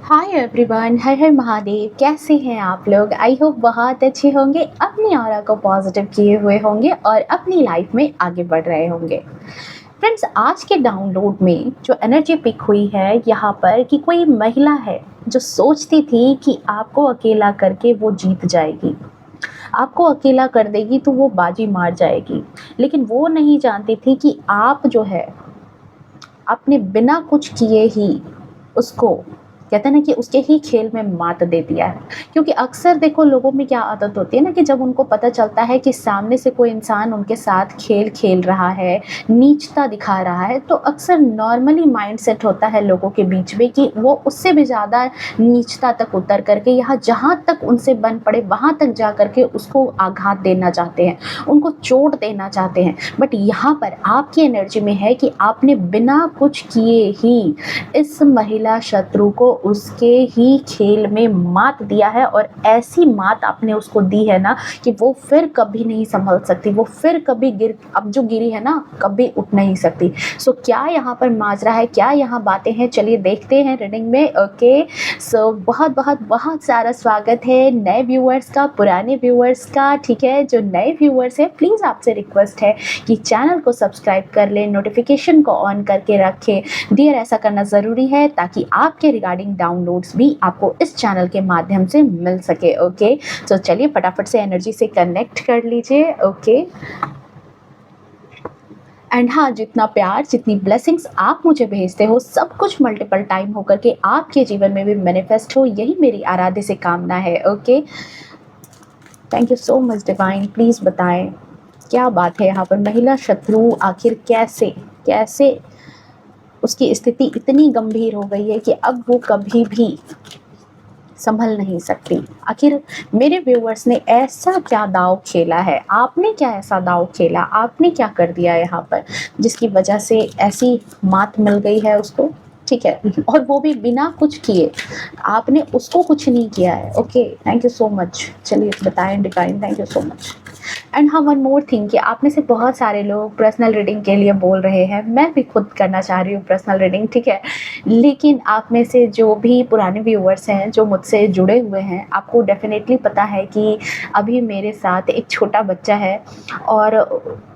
Hi everyone, हर हर महादेव। कैसे हैं आप लोग? आई होप बहुत अच्छे होंगे, अपनी ऑरा को पॉजिटिव किए हुए होंगे और अपनी लाइफ में आगे बढ़ रहे होंगे। फ्रेंड्स, आज के डाउनलोड में जो एनर्जी पिक हुई है यहाँ पर कि कोई महिला है जो सोचती थी कि आपको अकेला करके वो जीत जाएगी, आपको अकेला कर देगी तो वो बाजी मार जाएगी। लेकिन वो नहीं जानती थी कि आप जो है अपने बिना कुछ किए ही उसको कहते हैं ना कि उसके ही खेल में मात दे दिया है। क्योंकि अक्सर देखो लोगों में क्या आदत होती है ना कि जब उनको पता चलता है कि सामने से कोई इंसान उनके साथ खेल खेल रहा है, नीचता दिखा रहा है, तो अक्सर नॉर्मली माइंडसेट होता है लोगों के बीच में कि वो उससे भी ज़्यादा नीचता तक उतर करके यहाँ जहाँ तक उनसे बन पड़े वहाँ तक जा करके उसको आघात देना चाहते हैं, उनको चोट देना चाहते हैं। बट यहाँ पर आपकी एनर्जी में है कि आपने बिना कुछ किए ही इस महिला शत्रु को उसके ही खेल में मात दिया है, और ऐसी मात आपने उसको दी है ना कि वो फिर कभी नहीं संभल सकती, वो फिर कभी अब जो गिरी है ना कभी उठ नहीं सकती। सो क्या यहाँ पर माजरा है, क्या यहाँ बातें हैं, चलिए देखते हैं रीडिंग में। ओके, सो बहुत बहुत बहुत सारा स्वागत है नए व्यूअर्स का, पुराने व्यूअर्स का। ठीक है, जो नए व्यूअर्स हैं प्लीज़ आपसे रिक्वेस्ट है कि चैनल को सब्सक्राइब कर लें, नोटिफिकेशन को ऑन करके रखें। डियर, ऐसा करना ज़रूरी है ताकि आपके रिगार्डिंग डाउनलोड्स भी आपको इस चैनल के माध्यम से मिल सके। ओके, तो चलिए फटाफट से एनर्जी से कनेक्ट कर लीजिए। ओके, एंड हाँ, जितना प्यार, जितनी ब्लेसिंग्स आप मुझे भेजते हो, सब कुछ मल्टीपल टाइम होकर के आपके जीवन में भी मैनिफेस्ट हो, यही मेरी आराध्य से कामना है। Okay, thank you so much divine. Please बताएं क्या बात है यहाँ पर। महिला शत्रु आखिर कैसे कैसे उसकी स्थिति इतनी गंभीर हो गई है कि अब वो कभी भी संभल नहीं सकती। आखिर मेरे व्यूअर्स ने ऐसा क्या दांव खेला है, आपने क्या ऐसा दांव खेला, आपने क्या कर दिया यहाँ पर जिसकी वजह से ऐसी मात मिल गई है उसको। ठीक है, और वो भी बिना कुछ किए, आपने उसको कुछ नहीं किया है। Okay, thank you so much. चलिए बताएं divine, thank you so much. And हाँ, वन मोर थिंग कि आप में से बहुत सारे लोग पर्सनल रीडिंग के लिए बोल रहे हैं, मैं भी खुद करना चाह रही हूँ पर्सनल रीडिंग। ठीक है, लेकिन आप में से जो भी पुराने व्यूअर्स हैं जो मुझसे जुड़े हुए हैं, आपको डेफिनेटली पता है कि अभी मेरे साथ एक छोटा बच्चा है, और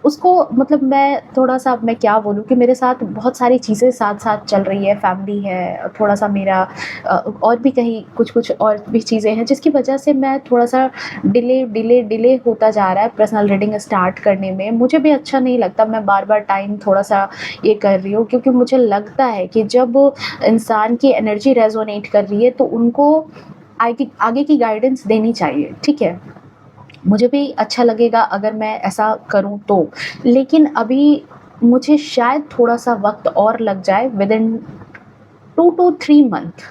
उसको मतलब मैं थोड़ा सा, अब मैं क्या बोलूँ कि मेरे साथ बहुत सारी चीज़ें साथ साथ चल रही है, फैमिली है, थोड़ा सा मेरा और भी कहीं कुछ कुछ और भी चीज़ें हैं जिसकी वजह से मैं थोड़ा सा डिले होता जा रहा है पर्सनल रीडिंग स्टार्ट करने में। मुझे भी अच्छा नहीं लगता, मैं बार बार टाइम थोड़ा सा ये कर रही हूँ, क्योंकि मुझे लगता है कि जब इंसान की एनर्जी रेजोनेट कर रही है तो उनको आगे आगे की गाइडेंस देनी चाहिए। ठीक है, मुझे भी अच्छा लगेगा अगर मैं ऐसा करूँ तो, लेकिन अभी मुझे शायद थोड़ा सा वक्त और लग जाए, विद इन 2 to 3 मंथ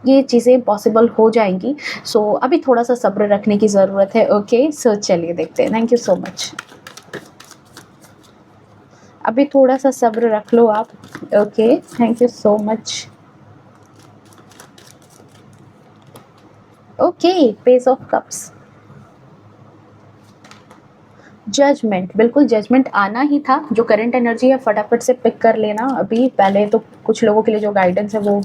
ये चीज़ें पॉसिबल हो जाएंगी। सो अभी थोड़ा सा सब्र रखने की ज़रूरत है। ओके, सो चलिए देखते हैं। Thank you so much. अभी थोड़ा सा सब्र रख लो आप। Okay, thank you so much. Okay, page of cups, judgement, बिल्कुल जजमेंट आना ही था। जो करंट एनर्जी है फटाफट से पिक कर लेना। अभी पहले तो कुछ लोगों के लिए जो गाइडेंस है वो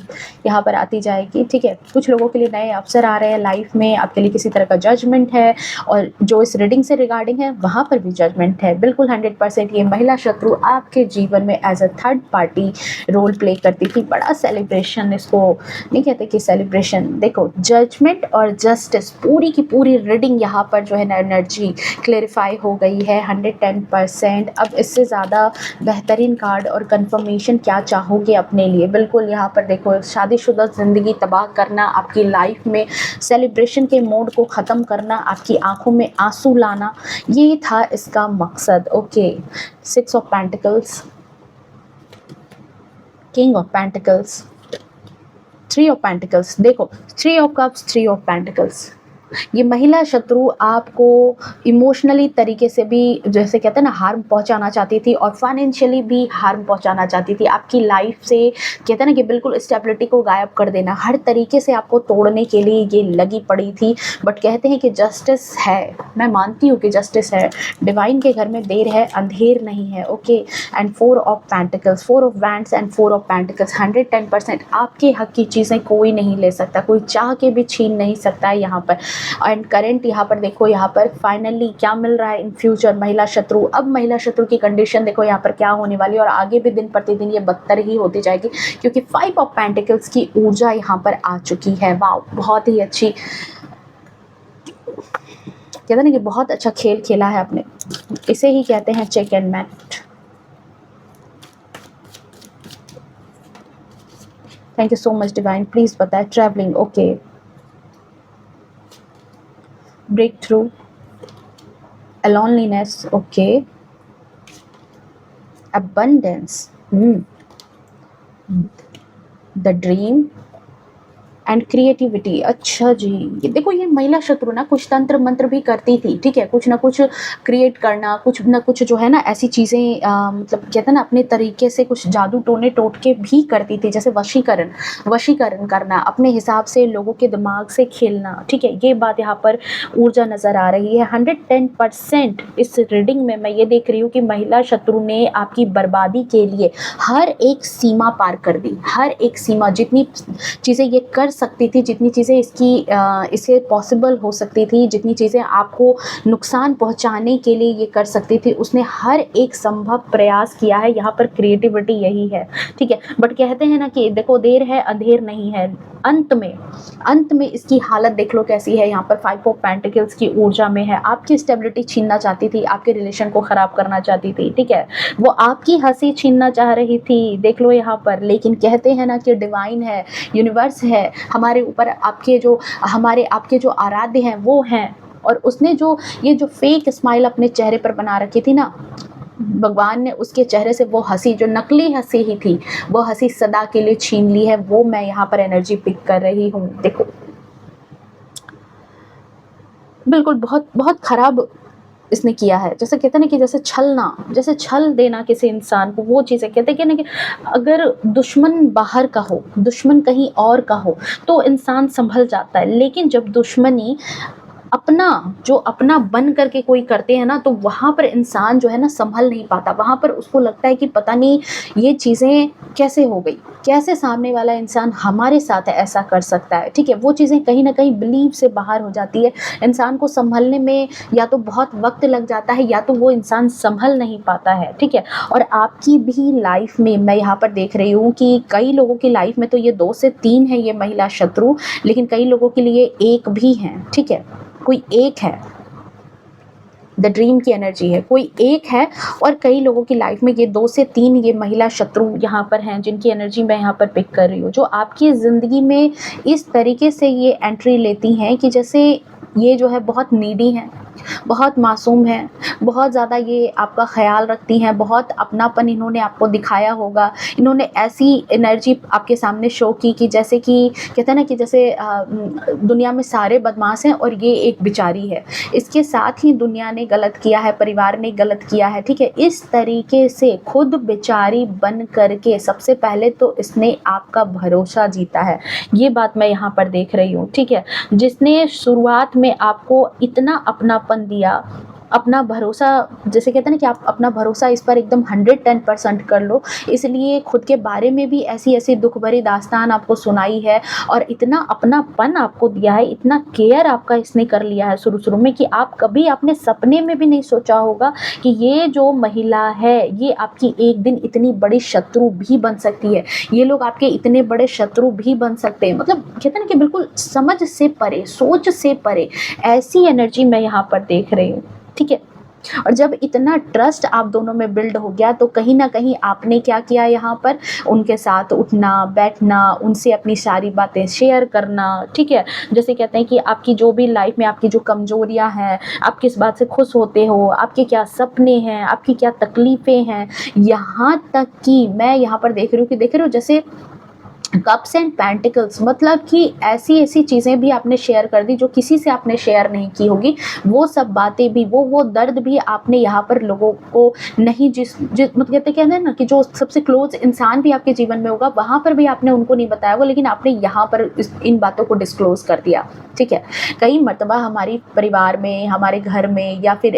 यहाँ पर आती जाएगी। ठीक है, कुछ लोगों के लिए नए अवसर आ रहे हैं लाइफ में, आपके लिए किसी तरह का जजमेंट है, और जो इस रीडिंग से रिगार्डिंग है वहाँ पर भी जजमेंट है। बिल्कुल 100% ये महिला शत्रु आपके जीवन में as a third party role play करती थी। बड़ा सेलिब्रेशन, इसको नहीं कहते कि सेलिब्रेशन। देखो, जजमेंट और जस्टिस, पूरी की पूरी रीडिंग यहाँ पर जो है ना एनर्जी क्लेरिफाई हो गई है 110%। अब इससे ज़्यादा बेहतरीन कार्ड और कंफर्मेशन क्या चाहोगे अपने लिए। बिल्कुल यहाँ पर देखो, शादीशुदा ज़िंदगी तबाह करना, आपकी लाइफ में सेलिब्रेशन के मोड को ख़त्म करना, आपकी आंखों में आंसू लाना, ये था इसका मकसद। Okay, 6 of pentacles, king of pentacles, 3 of pentacles. देखो, 3 ऑफ कप्स, 3 ऑफ पेंटिकल्स, ये महिला शत्रु आपको इमोशनली तरीके से भी, जैसे कहते हैं ना, हार्म पहुंचाना चाहती थी और फाइनेंशियली भी हार्म पहुंचाना चाहती थी। आपकी लाइफ से कहते हैं ना कि बिल्कुल स्टेबिलिटी को गायब कर देना, हर तरीके से आपको तोड़ने के लिए ये लगी पड़ी थी। बट कहते हैं कि जस्टिस है, मैं मानती हूँ कि जस्टिस है, डिवाइन के घर में देर है अंधेर नहीं है। Okay, and 4 of pentacles, 4 of wands and 4 of pentacles, 110% आपके हक की चीज़ें कोई नहीं ले सकता, कोई चाह के भी छीन नहीं सकता है यहाँ पर। एंड करंट यहाँ पर देखो, यहाँ पर फाइनली क्या मिल रहा है इन फ्यूचर, महिला शत्रु। अब महिला शत्रु की कंडीशन देखो यहाँ पर क्या होने वाली है, और आगे भी दिन प्रतिदिन ये बदतर ही होती जाएगी, क्योंकि 5 ऑफ पेंटिकल्स की ऊर्जा यहाँ पर आ चुकी है। वाह, बहुत ही अच्छी, कहते हैं ना कि बहुत अच्छा खेल खेला है आपने, इसे ही कहते हैं check and mate. Thank you so much divine. Please बताए travelling, okay, breakthrough, loneliness, okay, abundance, the dream and creativity. अच्छा जी, ये देखो, ये महिला शत्रु ना कुछ तंत्र मंत्र भी करती थी, ठीक है, कुछ ना कुछ क्रिएट करना, कुछ ना कुछ जो है ना ऐसी चीज़ें, मतलब कहते हैं ना अपने तरीके से कुछ जादू टोने टोटके भी करती थी, जैसे वशीकरण, वशीकरण करना, अपने हिसाब से लोगों के दिमाग से खेलना, ठीक है। ये बात यहाँ पर ऊर्जा नज़र आ रही है। 110% इस रीडिंग में मैं ये देख रही हूँ कि महिला शत्रु ने आपकी बर्बादी के लिए हर एक सीमा पार कर दी, हर एक सीमा, जितनी चीज़ें ये कर सकती थी, जितनी चीज़ें इसे पॉसिबल हो सकती थी, जितनी चीज़ें आपको नुकसान पहुंचाने के लिए ये कर सकती थी, उसने हर एक संभव प्रयास किया है। यहाँ पर क्रिएटिविटी यही है, ठीक है। बट कहते हैं ना कि देखो, देर है अंधेर नहीं है। अंत में इसकी हालत देख लो कैसी है। यहाँ पर 5 ऑफ पेंटिकल्स की ऊर्जा में है, आपकी स्टेबिलिटी छीनना चाहती थी, आपके रिलेशन को खराब करना चाहती थी, ठीक है, वो आपकी हंसी छीनना चाह रही थी, देख लो यहाँ पर। लेकिन कहते हैं ना कि डिवाइन है, यूनिवर्स है हमारे ऊपर, आपके जो आराध्य हैं वो हैं, और उसने जो ये जो फेक स्माइल अपने चेहरे पर बना रखी थी ना, भगवान ने उसके चेहरे से वो हंसी, जो नकली हंसी ही थी, वो हंसी सदा के लिए छीन ली है। वो मैं यहाँ पर एनर्जी पिक कर रही हूँ। देखो, बिल्कुल बहुत बहुत खराब इसने किया है। जैसे कहते हैं ना कि जैसे छलना, जैसे छल देना किसी इंसान को, वो चीज़ें कहते हैं कि ना कि अगर दुश्मन बाहर का हो, दुश्मन कहीं और का हो, तो इंसान संभल जाता है। लेकिन जब दुश्मनी अपना बन करके कोई करते हैं ना, तो वहाँ पर इंसान जो है ना संभल नहीं पाता। वहाँ पर उसको लगता है कि पता नहीं ये चीज़ें कैसे हो गई, कैसे सामने वाला इंसान हमारे साथ ऐसा कर सकता है, ठीक है। वो चीज़ें कहीं ना कहीं बिलीव से बाहर हो जाती है। इंसान को संभलने में या तो बहुत वक्त लग जाता है, या तो वो इंसान संभल नहीं पाता है, ठीक है। और आपकी भी लाइफ में मैं यहाँ पर देख रही हूँ कि कई लोगों की लाइफ में तो ये 2 से 3 है ये महिला शत्रु, लेकिन कई लोगों के लिए एक भी है, ठीक है, कोई एक है। द ड्रीम की एनर्जी है, कोई एक है, और कई लोगों की लाइफ में ये 2 से 3 ये महिला शत्रु यहाँ पर हैं, जिनकी एनर्जी मैं यहाँ पर पिक कर रही हूँ, जो आपकी ज़िंदगी में इस तरीके से ये एंट्री लेती हैं कि जैसे ये जो है बहुत नीडी हैं, बहुत मासूम हैं, बहुत ज़्यादा ये आपका ख्याल रखती हैं, बहुत अपनापन इन्होंने आपको दिखाया होगा। इन्होंने ऐसी एनर्जी आपके सामने शो की कि जैसे कि कहते हैं ना कि जैसे दुनिया में सारे बदमाश हैं और ये एक बेचारी है। इसके साथ ही दुनिया ने गलत किया है, परिवार ने गलत किया है, ठीक है। इस तरीके से खुद बेचारी बन करके सबसे पहले तो इसने आपका भरोसा जीता है। ये बात मैं यहाँ पर देख रही हूँ, ठीक है। जिसने शुरुआत में आपको इतना अपनापन दिया, अपना भरोसा, जैसे कहते हैं ना कि आप अपना भरोसा इस पर एकदम 110% कर लो, इसलिए खुद के बारे में भी ऐसी ऐसी दुख भरी दास्तान आपको सुनाई है, और इतना अपनापन आपको दिया है, इतना केयर आपका इसने कर लिया है शुरू में, कि आप कभी अपने सपने में भी नहीं सोचा होगा कि ये जो महिला है ये आपकी एक दिन इतनी बड़ी शत्रु भी बन सकती है, ये लोग आपके इतने बड़े शत्रु भी बन सकते हैं। मतलब कहते हैं ना कि बिल्कुल समझ से परे, सोच से परे ऐसी एनर्जी मैं यहाँ पर देख रही हूँ, ठीक है। और जब इतना ट्रस्ट आप दोनों में बिल्ड हो गया, तो कहीं ना कहीं आपने क्या किया, यहाँ पर उनके साथ उठना बैठना, उनसे अपनी सारी बातें शेयर करना, ठीक है। जैसे कहते हैं कि आपकी जो भी लाइफ में आपकी जो कमजोरियां हैं, आप किस बात से खुश होते हो, आपके क्या सपने हैं, आपकी क्या तकलीफ़ें हैं, यहाँ तक कि मैं यहाँ पर देख रही हूँ कि जैसे कप्स एंड पेंटिकल्स मतलब कि ऐसी ऐसी चीज़ें भी आपने शेयर कर दी जो किसी से आपने शेयर नहीं की होगी, वो सब बातें भी, वो दर्द भी आपने यहाँ पर लोगों को नहीं, जिस जिस मतलब कहते हैं ना कि जो सबसे क्लोज इंसान भी आपके जीवन में होगा वहाँ पर भी आपने उनको नहीं बताया होगा, लेकिन आपने यहाँ पर इन बातों को डिस्क्लोज कर दिया। ठीक है, कई मरतबा हमारी परिवार में, हमारे घर में या फिर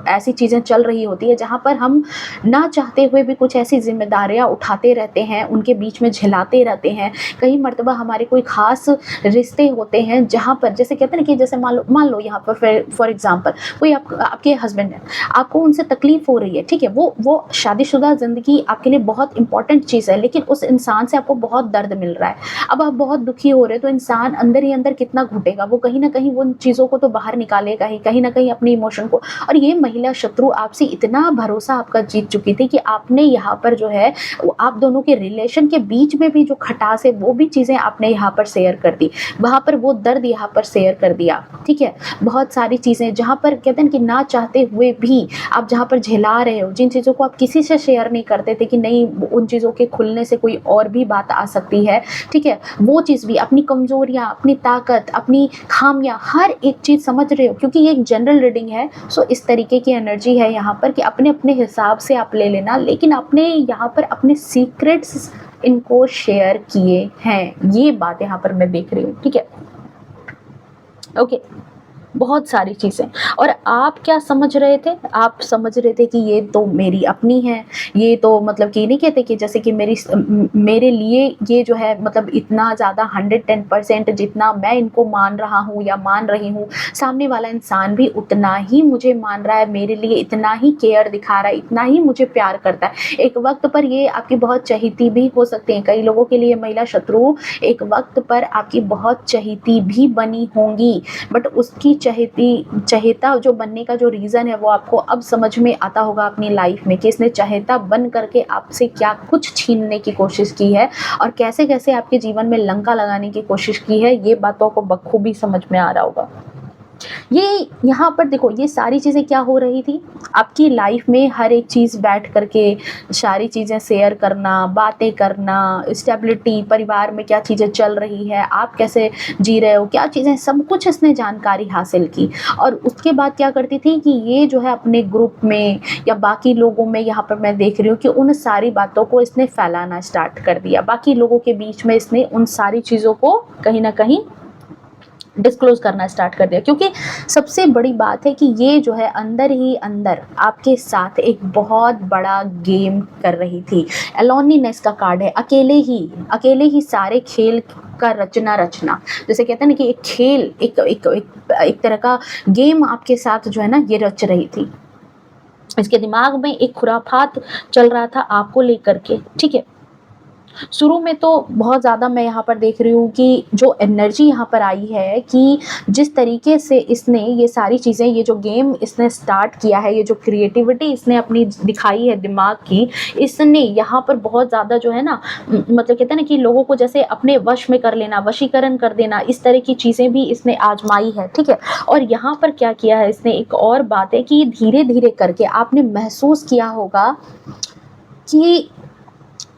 ऐसी चीज़ें चल रही होती है जहाँ पर हम ना चाहते हुए भी कुछ ऐसी जिम्मेदारियाँ उठाते रहते हैं, उनके बीच में झिलाते रहते हैं। कई मरतबा हमारे कोई ख़ास रिश्ते होते हैं जहाँ पर जैसे कहते हैं ना कि जैसे मान लो यहाँ पर फॉर एग्ज़ाम्पल कोई आपके हस्बैंड है, आपको उनसे तकलीफ़ हो रही है, ठीक है, वो शादीशुदा ज़िंदगी आपके लिए बहुत इंपॉर्टेंट चीज़ है, लेकिन उस इंसान से आपको बहुत दर्द मिल रहा है। अब आप बहुत दुखी हो रहे हो तो इंसान अंदर ही अंदर कितना घुटेगा, वो कहीं ना कहीं उन चीज़ों को तो बाहर निकालेगा ही, कहीं ना कहीं अपनी इमोशन को। और ये महिला शत्रु आपसे इतना भरोसा आपका जीत चुकी थी कि आपने यहाँ पर जो है आप दोनों के रिलेशन के बीच में भी जो खटास है वो भी चीज़ें आपने यहाँ पर शेयर कर दी, वहाँ पर वो दर्द यहाँ पर शेयर कर दिया। ठीक है, बहुत सारी चीज़ें जहाँ पर कहते हैं कि ना चाहते हुए भी आप जहाँ पर झेला रहे हो, जिन चीज़ों को आप किसी से शेयर नहीं करते थे कि नहीं उन चीज़ों के खुलने से कोई और भी बात आ सकती है। ठीक है, वो चीज़ भी, अपनी कमजोरियाँ, अपनी ताकत, अपनी खामियां, हर एक चीज़ समझ रहे हो, क्योंकि ये एक जनरल रीडिंग है। सो इस तरीके की एनर्जी है यहाँ पर कि अपने अपने हिसाब से आप ले लेना, लेकिन आपने यहाँ पर अपने सीक्रेट्स इनको शेयर किए हैं, ये बात यहाँ पर मैं देख रही हूँ। ठीक है, ओके, बहुत सारी चीज़ें। और आप क्या समझ रहे थे? आप समझ रहे थे कि ये तो मेरी अपनी है, ये तो मतलब कि नहीं कहते कि जैसे कि मेरे लिए ये जो है मतलब इतना ज़्यादा 110% जितना मैं इनको मान रहा हूँ या मान रही हूँ, सामने वाला इंसान भी उतना ही मुझे मान रहा है, मेरे लिए इतना ही केयर दिखा रहा है, इतना ही मुझे प्यार करता है। एक वक्त पर ये आपकी बहुत चहेती भी हो सकती हैं, कई लोगों के लिए महिला शत्रु एक वक्त पर आपकी बहुत चहेती भी बनी होंगी, बट उसकी चहेता जो बनने का जो रीज़न है वो आपको अब समझ में आता होगा अपनी लाइफ में कि इसने चहेता बन करके आपसे क्या कुछ छीनने की कोशिश की है और कैसे कैसे आपके जीवन में लंका लगाने की कोशिश की है, ये बातों को बखूबी समझ में आ रहा होगा। ये यहाँ पर देखो, ये सारी चीज़ें क्या हो रही थी आपकी लाइफ में, हर एक चीज़ बैठ करके सारी चीज़ें शेयर करना, बातें करना, स्टेबिलिटी, परिवार में क्या चीज़ें चल रही है, आप कैसे जी रहे हो, क्या चीज़ें, सब कुछ इसने जानकारी हासिल की। और उसके बाद क्या करती थी कि ये जो है अपने ग्रुप में या बाकी लोगों में, यहाँ पर मैं देख रही हूँ कि उन सारी बातों को इसने फैलाना स्टार्ट कर दिया, बाकी लोगों के बीच में इसने उन सारी चीज़ों को कहीं ना कहीं डिस्क्लोज करना स्टार्ट कर दिया। क्योंकि सबसे बड़ी बात है कि ये जो है अंदर ही अंदर आपके साथ एक बहुत बड़ा गेम कर रही थी। एलोनीनेस का कार्ड है, अकेले ही सारे खेल का रचना, जैसे कहते हैं ना कि एक खेल, एक तरह का गेम आपके साथ जो है ना ये रच रही थी। इसके दिमाग में एक खुराफात चल रहा था आपको लेकर के। ठीक है, शुरू में तो बहुत ज़्यादा मैं यहाँ पर देख रही हूँ कि जो एनर्जी यहाँ पर आई है कि जिस तरीके से इसने ये सारी चीज़ें, ये जो गेम इसने स्टार्ट किया है, ये जो क्रिएटिविटी इसने अपनी दिखाई है दिमाग की, इसने यहाँ पर बहुत ज़्यादा जो है ना मतलब कहते हैं ना कि लोगों को जैसे अपने वश में कर लेना, वशीकरण कर देना, इस तरह की चीज़ें भी इसने आजमाई है। ठीक है, और यहाँ पर क्या किया है इसने, एक और बात है कि धीरे धीरे करके आपने महसूस किया होगा कि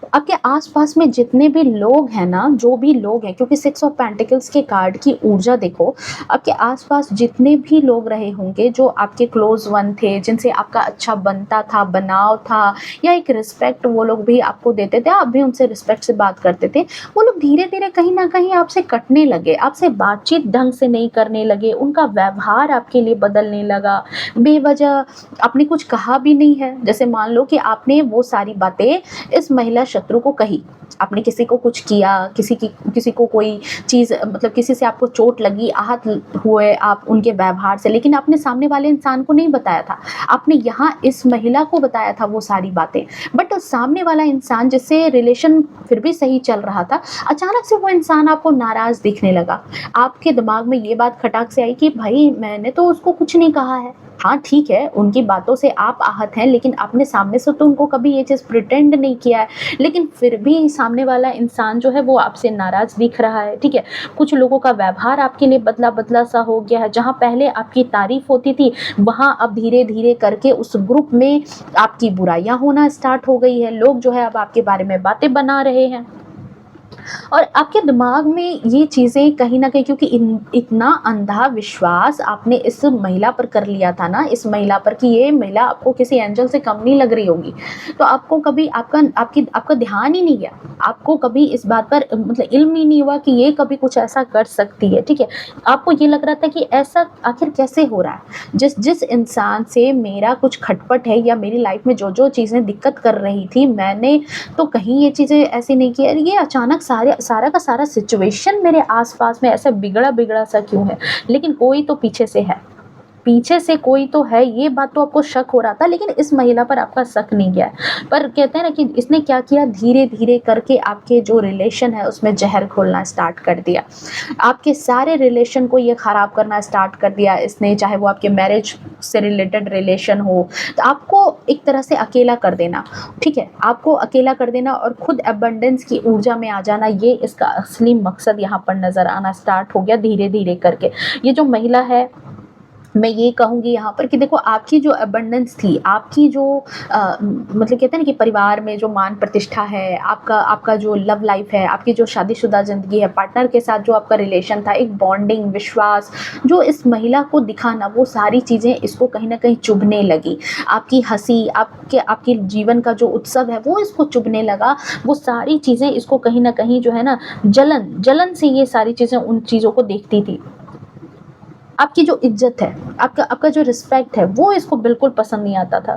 आपके आसपास में जितने भी लोग हैं ना, जो भी लोग हैं, क्योंकि 6 ऑफ पेंटिकल्स के कार्ड की ऊर्जा देखो, आपके आसपास जितने भी लोग रहे होंगे जो आपके क्लोज वन थे, जिनसे आपका अच्छा बनता था, बनाव था, या एक रिस्पेक्ट वो लोग भी आपको देते थे, आप भी उनसे रिस्पेक्ट से बात करते थे, वो लोग धीरे धीरे कहीं ना कहीं आपसे कटने लगे, आपसे बातचीत ढंग से नहीं करने लगे, उनका व्यवहार आपके लिए बदलने लगा, बेवजह आपने कुछ कहा भी नहीं है। जैसे मान लो कि आपने वो सारी बातें इस महिला शत्रु को कही, आपने किसी को कुछ किया, किसी को कोई चीज़ मतलब किसी से आपको चोट लगी, आहत हुए आप उनके व्यवहार से, लेकिन आपने सामने वाले इंसान को नहीं बताया था, आपने यहाँ इस महिला को बताया था वो सारी बातें। बट सामने वाला इंसान जिससे रिलेशन फिर भी सही चल रहा था, अचानक से वो इंसान आपको नाराज़ दिखने लगा। आपके दिमाग में ये बात खटाक से आई कि भाई मैंने तो उसको कुछ नहीं कहा है। हाँ ठीक है, उनकी बातों से आप आहत हैं, लेकिन आपने सामने से तो उनको कभी ये चीज़ प्रिटेंड नहीं किया है, लेकिन फिर भी सामने वाला इंसान जो है वो आपसे नाराज़ दिख रहा है। ठीक है, कुछ लोगों का व्यवहार आपके लिए बदला बदला सा हो गया है, जहाँ पहले आपकी तारीफ होती थी वहाँ अब धीरे धीरे करके उस ग्रुप में आपकी बुराइयाँ होना स्टार्ट हो गई है, लोग जो है अब आपके बारे में बातें बना रहे हैं। और आपके दिमाग में ये चीज़ें कहीं न कहीं, क्योंकि इतना अंधा विश्वास आपने इस महिला पर कर लिया था ना, इस महिला पर, कि ये महिला आपको किसी एंजल से कम नहीं लग रही होगी। तो आपको कभी आपका ध्यान ही नहीं गया। आपको कभी इस बात पर मतलब इल्म ही नहीं हुआ कि ये कभी कुछ ऐसा कर सकती है, ठीक है? आपको ये लग रहा था कि ऐसा आखिर कैसे हो रहा है? जिस इंसान से मेरा कुछ खटपट है, या मेरी लाइफ़ में जो-जो चीज़ें दिक्कत कर रही थी, मैंने तो कहीं ये चीज़ें ऐसी नहीं की, अरे ये अचानक सारा का सारा सिचुएशन मेरे आस-पास में ऐसा बिगड़ा-बिगड़ा सा क्यों है? लेकिन कोई तो पीछे से है। पीछे से कोई तो है, ये बात तो आपको शक हो रहा था, लेकिन इस महिला पर आपका शक नहीं गया है। पर कहते हैं ना कि इसने क्या किया, धीरे-धीरे करके आपके जो रिलेशन है उसमें ज़हर घोलना स्टार्ट कर दिया। आपके सारे रिलेशन को ये ख़राब करना स्टार्ट कर दिया इसने, चाहे वो आपके मैरिज से रिलेटेड रिलेशन हो, तो आपको एक तरह से अकेला कर देना, ठीक है? आपको अकेला कर देना और खुद अबंडेंस की ऊर्जा में आ जाना, ये इसका असली मकसद यहाँ पर नज़र आना स्टार्ट हो गया धीरे-धीरे करके। ये जो महिला है, मैं ये कहूँगी यहाँ पर कि देखो, आपकी जो अबंडेंस थी, आपकी जो मतलब कहते हैं ना कि परिवार में जो मान प्रतिष्ठा है, आपका आपका जो लव लाइफ है, आपकी जो शादीशुदा ज़िंदगी है, पार्टनर के साथ जो आपका रिलेशन था, एक बॉन्डिंग, विश्वास, जो इस महिला को दिखा ना, वो सारी चीज़ें इसको कहीं न कहीं चुभने लगी। आपकी हँसी, आपके जीवन का जो उत्सव है, वो इसको चुभने लगा। वो सारी चीज़ें इसको कहीं न कहीं जो है ना, जलन से ये सारी चीज़ें उन चीज़ों को देखती थी। आपकी जो इज़्ज़त है, आपका आपका जो रिस्पेक्ट है, वो इसको बिल्कुल पसंद नहीं आता था।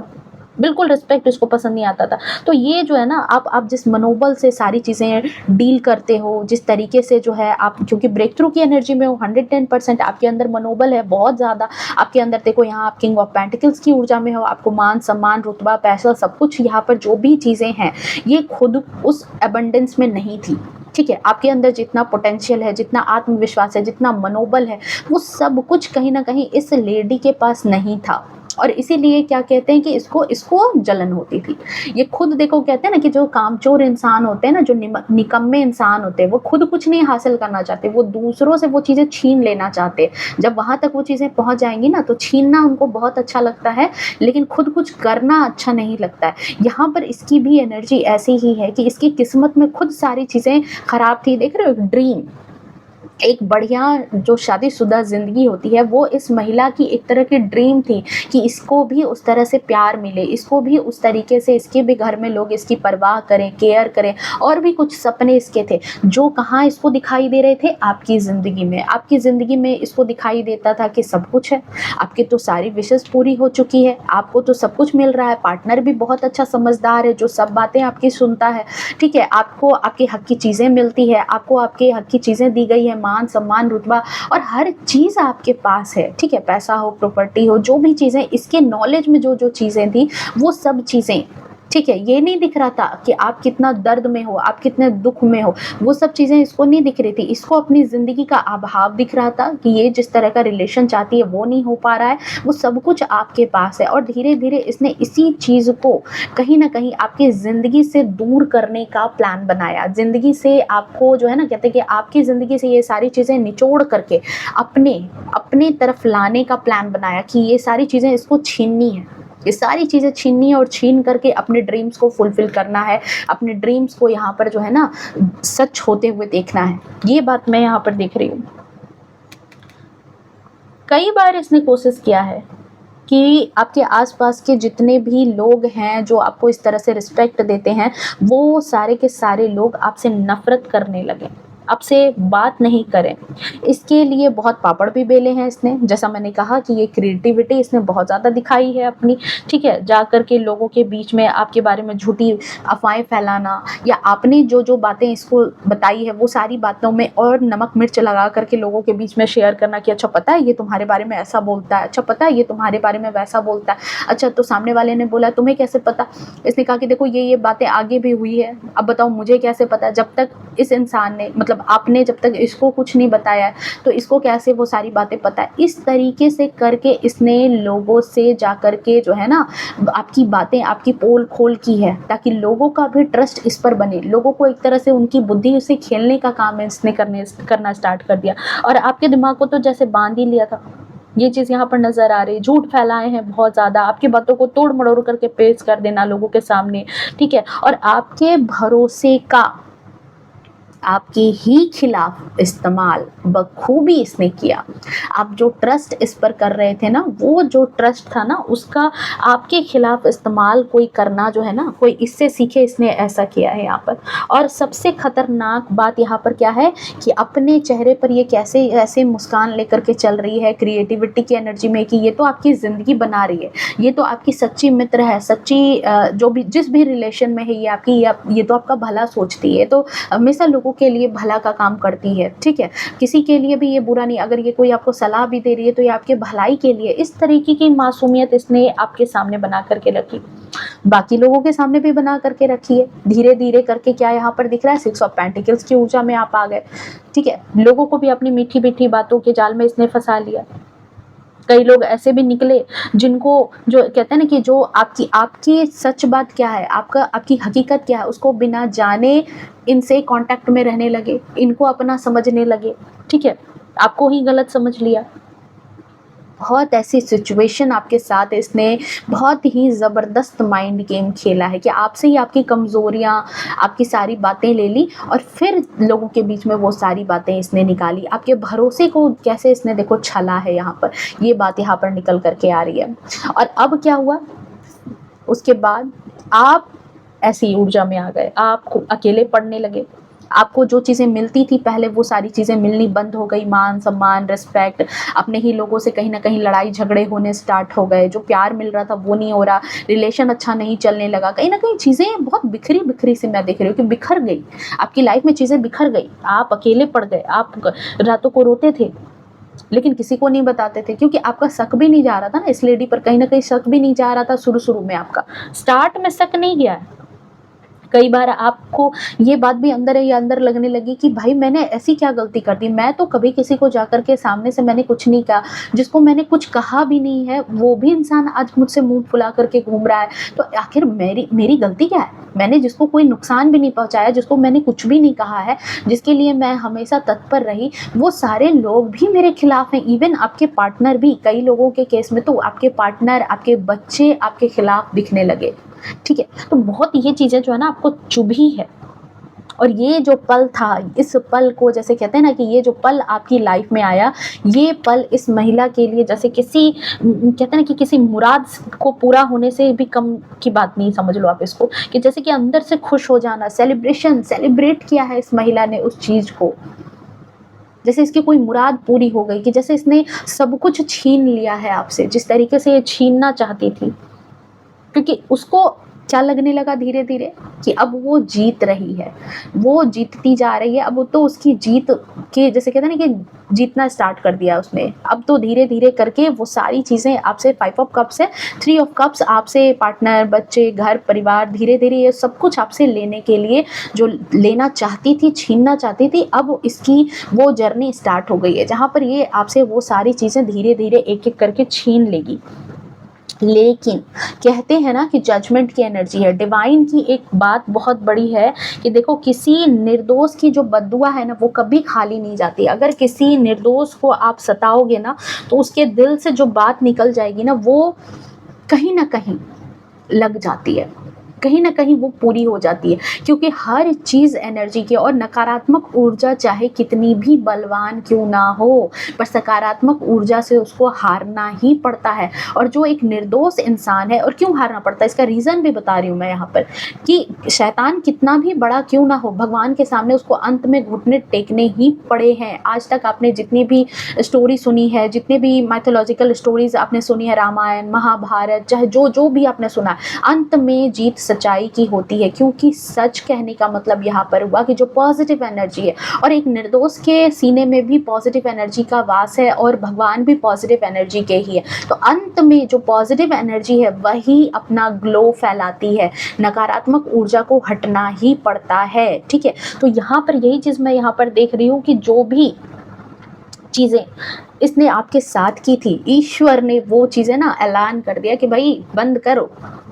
बिल्कुल रिस्पेक्ट इसको पसंद नहीं आता था। तो ये जो है ना, आप जिस मनोबल से सारी चीज़ें डील करते हो, जिस तरीके से जो है आप, क्योंकि ब्रेक थ्रू की एनर्जी में हो, 110% आपके अंदर मनोबल है बहुत ज़्यादा। आपके अंदर देखो, यहाँ आप किंग ऑफ पेंटिकल्स की ऊर्जा में हो, आपको मान, सम्मान, रुतबा, पैसा, सब कुछ यहाँ पर जो भी चीज़ें हैं, ये खुद उस अबंडेंस में नहीं थी। ठीक है? आपके अंदर जितना पोटेंशियल है, जितना आत्मविश्वास है, जितना मनोबल है, वो सब कुछ कहीं न कहीं इस लेडी के पास नहीं था। और इसीलिए क्या कहते हैं कि इसको जलन होती थी। ये खुद देखो, कहते हैं ना कि जो कामचोर इंसान होते हैं ना, जो निकम्मे इंसान होते हैं, वो खुद कुछ नहीं हासिल करना चाहते, वो दूसरों से वो चीज़ें छीन लेना चाहते हैं। जब वहाँ तक वो चीज़ें पहुँच जाएँगी ना, तो छीनना उनको बहुत अच्छा लगता है, लेकिन खुद कुछ करना अच्छा नहीं लगता है। यहाँ पर इसकी भी एनर्जी ऐसी ही है कि इसकी किस्मत में खुद सारी चीज़ें खराब थी। देख रहे हो, एक ड्रीम, एक बढ़िया जो शादीशुदा ज़िंदगी होती है, वो इस महिला की एक तरह की ड्रीम थी कि इसको भी उस तरह से प्यार मिले, इसको भी उस तरीके से, इसके भी घर में लोग इसकी परवाह करें, केयर करें, और भी कुछ सपने इसके थे, जो कहाँ इसको दिखाई दे रहे थे, आपकी ज़िंदगी में। आपकी ज़िंदगी में इसको दिखाई देता था कि सब कुछ है, आपकी तो सारी विशेज़ पूरी हो चुकी है, आपको तो सब कुछ मिल रहा है, पार्टनर भी बहुत अच्छा समझदार है, जो सब बातें आपकी सुनता है, ठीक है? आपको आपके हक़ की चीज़ें मिलती है, आपको आपके हक़ की चीज़ें दी गई है, मान, सम्मान, रुतबा, और हर चीज़ आपके पास है, ठीक है? पैसा हो, प्रॉपर्टी हो, जो भी चीज़ें, इसके नॉलेज में जो चीज़ें थी, वो सब चीज़ें, ठीक है? ये नहीं दिख रहा था कि आप कितना दर्द में हो, आप कितने दुःख में हो, वो सब चीज़ें इसको नहीं दिख रही थी। इसको अपनी ज़िंदगी का अभाव दिख रहा था कि ये जिस तरह का रिलेशन चाहती है, वो नहीं हो पा रहा है, वो सब कुछ आपके पास है। और धीरे-धीरे इसने इसी चीज़ को कहीं न कहीं आपकी ज़िंदगी से दूर करने का प्लान बनाया। ज़िंदगी से आपको जो है ना, कहते हैं कि आपकी ज़िंदगी से ये सारी चीज़ें निचोड़ करके अपने तरफ लाने का प्लान बनाया कि ये सारी चीज़ें इसको छीननी है। ये सारी चीज़ें छीननी है, और छीन करके अपने ड्रीम्स को फुलफ़िल करना है, अपने ड्रीम्स को यहाँ पर जो है ना, सच होते हुए देखना है। ये बात मैं यहाँ पर देख रही हूँ। कई बार इसने कोशिश किया है कि आपके आस-पास के जितने भी लोग हैं, जो आपको इस तरह से रिस्पेक्ट देते हैं, वो सारे के सारे लोग आपसे नफ़रत करने लगे, आपसे बात नहीं करें। इसके लिए बहुत पापड़ भी बेले हैं इसने। जैसा मैंने कहा कि ये क्रिएटिविटी इसने बहुत ज़्यादा दिखाई है अपनी, ठीक है? जा कर के लोगों के बीच में आपके बारे में झूठी अफ़वाहें फैलाना, या आपने जो बातें इसको बताई है, वो सारी बातों में और नमक मिर्च लगा कर के लोगों के बीच में शेयर करना कि अच्छा पता है ये तुम्हारे बारे में ऐसा बोलता है, अच्छा पता है ये तुम्हारे बारे में वैसा बोलता है, अच्छा तो सामने वाले ने बोला, तुम्हें कैसे पता? इसने कहा कि देखो ये बातें आगे भी हुई है, अब बताओ मुझे कैसे पता? जब तक इस इंसान ने, मतलब आपने जब तक इसको कुछ नहीं बताया है, तो इसको कैसे वो सारी बातें पता है? इस तरीके से करके इसने लोगों से जा कर के जो है ना, आपकी बातें, आपकी पोल खोल की है, ताकि लोगों का भी ट्रस्ट इस पर बने। लोगों को एक तरह से उनकी बुद्धि से खेलने का काम इसने करना स्टार्ट कर दिया, और आपके दिमाग को तो जैसे बांध ही लिया था। ये चीज़ यहाँ पर नज़र आ रही, झूठ फैलाए हैं बहुत ज़्यादा, आपकी बातों को तोड़ मरोड़ करके पेश कर देना लोगों के सामने, ठीक है? और आपके भरोसे का आपके ही खिलाफ इस्तेमाल बखूबी इसने किया। आप जो ट्रस्ट इस पर कर रहे थे ना, वो जो ट्रस्ट था ना, उसका आपके खिलाफ इस्तेमाल कोई करना जो है ना, कोई इससे सीखे, इसने ऐसा किया है यहाँ पर। और सबसे खतरनाक बात यहाँ पर क्या है कि अपने चेहरे पर ये कैसे ऐसे मुस्कान लेकर के चल रही है क्रिएटिविटी की एनर्जी में, कि ये तो आपकी ज़िंदगी बना रही है, ये तो आपकी सच्ची मित्र है, सच्ची जो भी जिस भी रिलेशन में है ये आपकी, ये तो आपका भला सोचती है, तो हमेशा लोगों के लिए भला का काम करती है, ठीक है, किसी के लिए भी ये बुरा नहीं, अगर ये कोई आपको सलाह भी दे रही है तो ये आपके भलाई के लिए। इस तरीके की मासूमियत इसने आपके सामने बना करके रखी, बाकी लोगों के सामने भी बना करके रखी है। धीरे धीरे करके क्या यहाँ पर दिख रहा है, 6 ऑफ पेंटिकल्स की ऊर्जा में आप आ गए, ठीक है, लोगों को भी अपनी मीठी मीठी बातों के जाल में इसने फंसा लिया। कई लोग ऐसे भी निकले जिनको, जो कहते हैं ना कि जो आपकी आपकी सच बात क्या है, आपकी हकीकत क्या है, उसको बिना जाने इनसे कांटेक्ट में रहने लगे, इनको अपना समझने लगे, ठीक है, आपको ही गलत समझ लिया। बहुत ऐसी सिचुएशन आपके साथ इसने बहुत ही ज़बरदस्त माइंड गेम खेला है कि आपसे ही आपकी कमज़ोरियाँ, आपकी सारी बातें ले ली और फिर लोगों के बीच में वो सारी बातें इसने निकाली। आपके भरोसे को कैसे इसने देखो छला है, यहाँ पर ये बात यहाँ पर निकल करके आ रही है। और अब क्या हुआ, उसके बाद आप ऐसी ऊर्जा में आ गए, आप अकेले पड़ने लगे। आपको जो चीज़ें मिलती थी पहले, वो सारी चीज़ें मिलनी बंद हो गई। मान सम्मान, रिस्पेक्ट, अपने ही लोगों से कहीं ना कहीं लड़ाई झगड़े होने स्टार्ट हो गए। जो प्यार मिल रहा था वो नहीं हो रहा, रिलेशन अच्छा नहीं चलने लगा, कहीं ना कहीं चीज़ें बहुत बिखरी बिखरी सी मैं देख रही हूँ कि बिखर गई आपकी लाइफ में, चीज़ें बिखर गई, आप अकेले पड़ गए। आप रातों को रोते थे लेकिन किसी को नहीं बताते थे, क्योंकि आपका शक भी नहीं जा रहा था ना इस लेडी पर, कहीं ना कहीं शक भी नहीं जा रहा था। शुरू में आपका स्टार्ट में शक नहीं गया है, कई बार आपको ये बात भी अंदर ही अंदर लगने लगी कि भाई मैंने ऐसी क्या गलती कर दी, मैं तो कभी किसी को जाकर के सामने से मैंने कुछ नहीं कहा, जिसको मैंने कुछ कहा भी नहीं है वो भी इंसान आज मुझसे मुंह फुला करके घूम रहा है। तो आखिर मेरी गलती क्या है? मैंने जिसको कोई नुकसान भी नहीं पहुंचाया, जिसको मैंने कुछ भी नहीं कहा है, जिसके लिए मैं हमेशा तत्पर रही, वो सारे लोग भी मेरे खिलाफ हैं। इवन आपके पार्टनर भी, कई लोगों के केस में तो आपके पार्टनर, आपके बच्चे आपके खिलाफ दिखने लगे, ठीक है। तो बहुत ये चीज़ें जो है ना आपको चुभी है। और ये जो पल था, इस पल को जैसे कहते हैं ना कि ये जो पल आपकी लाइफ में आया, ये पल इस महिला के लिए जैसे किसी, कहते हैं ना कि किसी मुराद को पूरा होने से भी कम की बात नहीं, समझ लो आप इसको, कि जैसे कि अंदर से खुश हो जाना, सेलिब्रेट किया है इस महिला ने उस चीज़ को, जैसे इसकी कोई मुराद पूरी हो गई, कि जैसे इसने सब कुछ छीन लिया है आपसे, जिस तरीके से ये छीनना चाहती थी। क्योंकि उसको क्या लगने लगा धीरे धीरे कि अब वो जीत रही है, वो जीतती जा रही है। अब तो उसकी जीत के, जैसे कहते हैं ना कि जीतना स्टार्ट कर दिया उसने। अब तो धीरे धीरे करके वो सारी चीज़ें आपसे, 5 ऑफ कप्स है, 3 ऑफ कप्स आपसे, पार्टनर, बच्चे, घर परिवार, धीरे धीरे ये सब कुछ आपसे लेने के लिए, जो लेना चाहती थी, छीनना चाहती थी, अब इसकी वो जर्नी स्टार्ट हो गई है जहाँ पर ये आपसे वो सारी चीज़ें धीरे धीरे एक एक करके छीन लेगी। लेकिन कहते हैं ना कि जजमेंट की एनर्जी है, डिवाइन की एक बात बहुत बड़ी है कि देखो, किसी निर्दोष की जो बद्दुआ है ना वो कभी खाली नहीं जाती। अगर किसी निर्दोष को आप सताओगे ना तो उसके दिल से जो बात निकल जाएगी ना, वो कहीं ना कहीं लग जाती है, कहीं ना कहीं वो पूरी हो जाती है। क्योंकि हर चीज़ एनर्जी की, और नकारात्मक ऊर्जा चाहे कितनी भी बलवान क्यों ना हो, पर सकारात्मक ऊर्जा से उसको हारना ही पड़ता है। और जो एक निर्दोष इंसान है, और क्यों हारना पड़ता है इसका रीज़न भी बता रही हूँ मैं यहाँ पर, कि शैतान कितना भी बड़ा क्यों ना हो, भगवान के सामने उसको अंत में घुटने टेकने ही पड़े हैं। आज तक आपने जितनी भी स्टोरी सुनी है, जितने भी माइथोलॉजिकल स्टोरीज आपने सुनी है, रामायण, महाभारत, चाहे जो भी आपने सुना है, अंत में जीत सच्चाई की होती है। क्योंकि सच कहने का मतलब यहाँ पर हुआ कि जो पॉजिटिव एनर्जी है, और एक निर्दोष के सीने में भी पॉजिटिव एनर्जी का वास है, और भगवान भी पॉजिटिव एनर्जी के ही है। तो अंत में जो पॉजिटिव एनर्जी है वही अपना ग्लो फैलाती है, नकारात्मक ऊर्जा को हटना ही पड़ता है, ठीक है। तो यहाँ पर यही चीज़ मैं यहाँ पर देख रही हूँ कि जो भी चीज़ें इसने आपके साथ की थी, ईश्वर ने वो चीज़ें ना ऐलान कर दिया कि भाई बंद करो,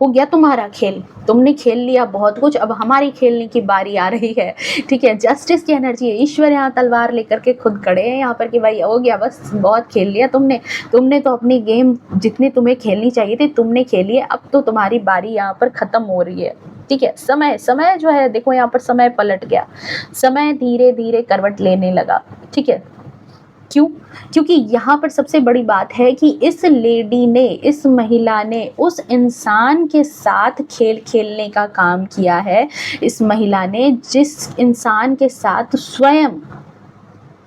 हो गया तुम्हारा खेल, तुमने खेल लिया बहुत कुछ, अब हमारी खेलने की बारी आ रही है, ठीक है। जस्टिस की एनर्जी है, ईश्वर यहाँ तलवार लेकर के खुद खड़े हैं यहाँ पर कि भाई हो गया, बस बहुत खेल लिया तुमने तो अपनी गेम जितनी तुम्हें खेलनी चाहिए थी तुमने खेली है, अब तो तुम्हारी बारी यहाँ पर ख़त्म हो रही है। ठीक है, समय समय जो है देखो यहाँ पर समय पलट गया, समय धीरे धीरे करवट लेने लगा। ठीक है, क्यों? क्योंकि यहाँ पर सबसे बड़ी बात है कि इस लेडी ने, इस महिला ने उस इंसान के साथ खेल खेलने का काम किया है। इस महिला ने जिस इंसान के साथ स्वयं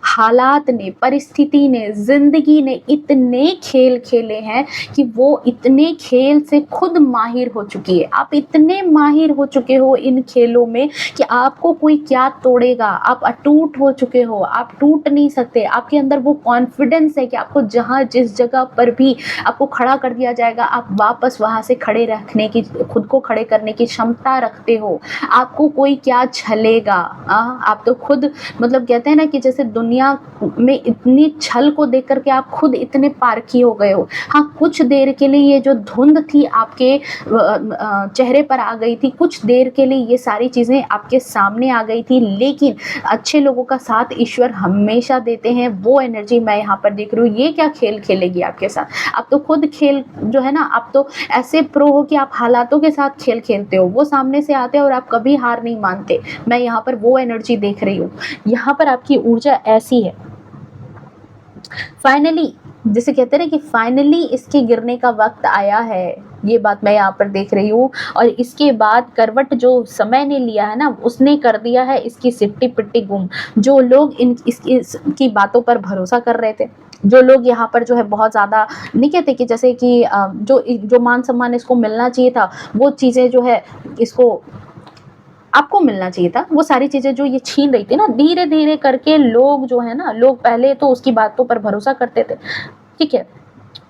हालात ने, परिस्थिति ने, ज़िंदगी ने इतने खेल खेले हैं कि वो इतने खेल से खुद माहिर हो चुकी है। आप इतने माहिर हो चुके हो इन खेलों में कि आपको कोई क्या तोड़ेगा। आप अटूट हो चुके हो, आप टूट नहीं सकते। आपके अंदर वो कॉन्फिडेंस है कि आपको जहाँ जिस जगह पर भी आपको खड़ा कर दिया जाएगा, आप वापस वहाँ से खड़े रखने की, खुद को खड़े करने की क्षमता रखते हो। आपको कोई क्या छलेगा। आप तो खुद मतलब कहते हैं ना कि जैसे दुनिया में इतनी छल को देख करके आप खुद इतने पारखी हो गए हो। हाँ, कुछ देर के लिए ये जो धुंध थी आपके चेहरे पर आ गई थी, कुछ देर के लिए ये सारी चीज़ें आपके सामने आ गई थी, लेकिन अच्छे लोगों का साथ ईश्वर हमेशा देते हैं। वो एनर्जी मैं यहाँ पर देख रही हूँ। ये क्या खेल खेलेगी आपके साथ? आप तो खुद खेल जो है ना, आप तो ऐसे प्रो हो कि आप हालातों के साथ खेल खेलते हो। वो सामने से आते हैं और आप कभी हार नहीं मानते। मैं यहाँ पर वो एनर्जी देख रही हूँ। यहाँ पर आपकी ऊर्जा ऐसी है। फाइनली, जिसे कहते हैं ना कि फाइनली इसके गिरने का वक्त आया है, ये बात मैं यहाँ पर देख रही हूँ। और इसके बाद करवट जो समय ने लिया है ना, उसने कर दिया है इसकी सिट्टी पिट्टी गुम। जो लोग इसकी बातों पर भरोसा कर रहे थे, जो लोग यहाँ पर जो है बहुत ज़्यादा नहीं कहते कि जैसे कि जो मान सम्मान इसको मिलना चाहिए था, वो चीज़ें जो है इसको आपको मिलना चाहिए था, वो सारी चीज़ें जो ये छीन रही थी ना, धीरे धीरे करके लोग जो है ना, लोग पहले तो उसकी बातों पर भरोसा करते थे। ठीक है,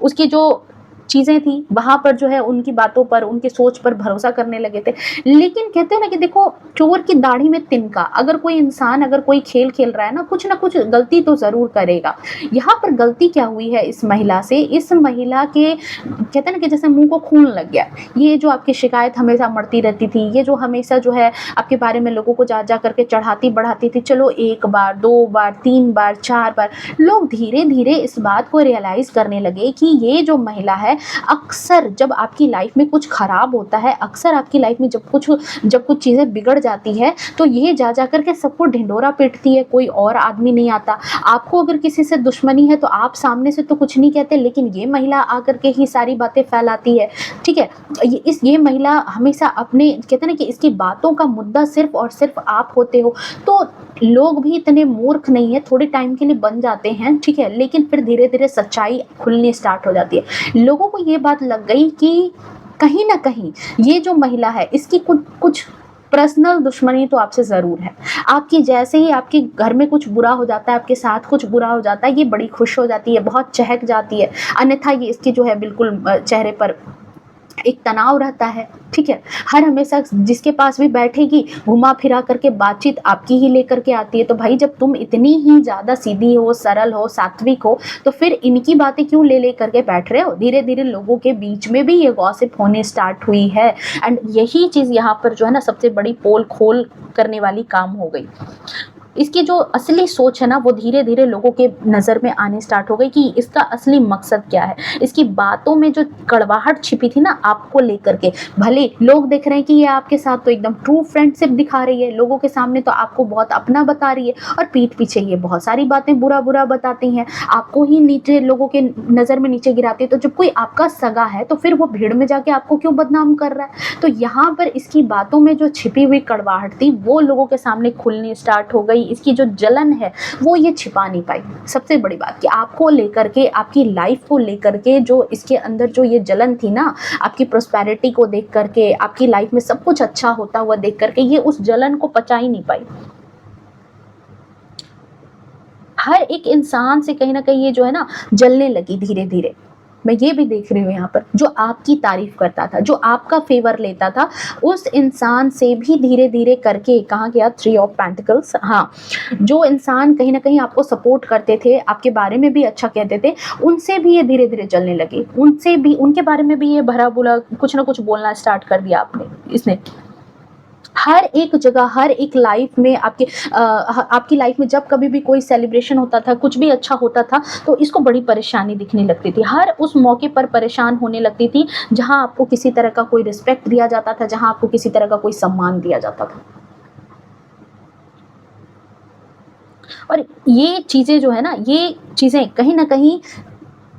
उसकी जो चीज़ें थी वहाँ पर जो है उनकी बातों पर, उनकी सोच पर भरोसा करने लगे थे। लेकिन कहते हैं ना कि देखो, चोर की दाढ़ी में तिनका। अगर कोई इंसान, अगर कोई खेल खेल रहा है ना कुछ गलती तो ज़रूर करेगा। यहाँ पर गलती क्या हुई है इस महिला से? इस महिला के कहते हैं ना कि जैसे मुंह को खून लग गया। ये जो आपकी शिकायत हमेशा मरती रहती थी, ये जो हमेशा जो है आपके बारे में लोगों को जा करके चढ़ाती बढ़ाती थी, चलो 1 बार 2 बार 3 बार 4 बार, लोग धीरे धीरे इस बात को रियलाइज़ करने लगे कि ये जो महिला है, अक्सर जब आपकी लाइफ में कुछ खराब होता है, अक्सर आपकी लाइफ में जब कुछ चीज़ें बिगड़ जाती है, तो ये जा करके सबको ढिंढोरा पीटती है, कोई और आदमी नहीं आता। आपको अगर किसी से दुश्मनी है तो आप सामने से तो कुछ नहीं कहते, लेकिन ये महिला आकर के ही सारी बातें फैलाती है। ठीक है, ये महिला हमेशा अपने कहते हैं ना कि इसकी बातों का मुद्दा सिर्फ और सिर्फ आप होते हो। तो लोग भी इतने मूर्ख नहीं है, थोड़े टाइम के लिए बन जाते हैं, ठीक है, लेकिन फिर धीरे धीरे सच्चाई खुलनी स्टार्ट हो जाती है। लोगों को ये बात लग गई कि कहीं ना कहीं ये जो महिला है, इसकी कुछ पर्सनल दुश्मनी तो आपसे ज़रूर है। आपकी जैसे ही आपके घर में कुछ बुरा हो जाता है, आपके साथ कुछ बुरा हो जाता है, ये बड़ी खुश हो जाती है, बहुत चहक जाती है। अन्यथा ये इसकी जो है बिल्कुल चेहरे पर एक तनाव रहता है। ठीक है, हर हमेशा जिसके पास भी बैठेगी घुमा फिरा करके बातचीत आपकी ही लेकर के आती है। तो भाई, जब तुम इतनी ही ज़्यादा सीधी हो, सरल हो, सात्विक हो, तो फिर इनकी बातें क्यों ले करके बैठ रहे हो? धीरे धीरे लोगों के बीच में भी ये गॉसिप होने स्टार्ट हुई है। एंड यही चीज़ यहाँ पर जो है ना सबसे बड़ी पोल खोल करने वाली काम हो गई। इसकी जो असली सोच है ना, वो धीरे धीरे लोगों के नज़र में आने स्टार्ट हो गई कि इसका असली मकसद क्या है। इसकी बातों में जो कड़वाहट छिपी थी ना आपको लेकर के, भले लोग देख रहे हैं कि ये आपके साथ तो एकदम ट्रू फ्रेंडशिप दिखा रही है, लोगों के सामने तो आपको बहुत अपना बता रही है, और पीठ पीछे ये बहुत सारी बातें बुरा बुरा बताती हैं, आपको ही नीचे, लोगों के नज़र में नीचे गिराती है। तो जब कोई आपका सगा है तो फिर वो भीड़ में जाके आपको क्यों बदनाम कर रहा है? तो यहाँ पर इसकी बातों में जो छिपी हुई कड़वाहट थी वो लोगों के सामने खुलनी स्टार्ट हो गई। इसकी जो जलन है वो ये छिपा नहीं पाई। सबसे बड़ी बात कि आपको लेकर के, आपकी लाइफ को लेकर के जो इसके अंदर जो ये जलन थी ना, आपकी प्रॉस्पेरिटी को देख करके, आपकी लाइफ में सब कुछ अच्छा होता हुआ देख करके, ये उस जलन को पचा ही नहीं पाई। हर एक इंसान से कहीं ना कहीं ये जो है ना जलने लगी धीरे धीरे। मैं ये भी देख रही हूँ यहाँ पर, जो आपकी तारीफ करता था, जो आपका फेवर लेता था, उस इंसान से भी धीरे धीरे करके, कहाँ गया 3 ऑफ पेंटिकल्स, हाँ, जो इंसान कहीं ना कहीं आपको सपोर्ट करते थे, आपके बारे में भी अच्छा कहते थे, उनसे भी ये धीरे धीरे जलने लगे। उनसे भी, उनके बारे में भी ये भरा बुरा कुछ ना कुछ बोलना स्टार्ट कर दिया आपने, इसने। हर एक जगह, हर एक लाइफ में आपकी लाइफ में जब कभी भी कोई सेलिब्रेशन होता था, कुछ भी अच्छा होता था, तो इसको बड़ी परेशानी दिखने लगती थी। हर उस मौके पर परेशान होने लगती थी जहाँ आपको किसी तरह का कोई रिस्पेक्ट दिया जाता था, जहाँ आपको किसी तरह का कोई सम्मान दिया जाता था। और ये चीज़ें जो है ना, ये चीज़ें कहीं न कहीं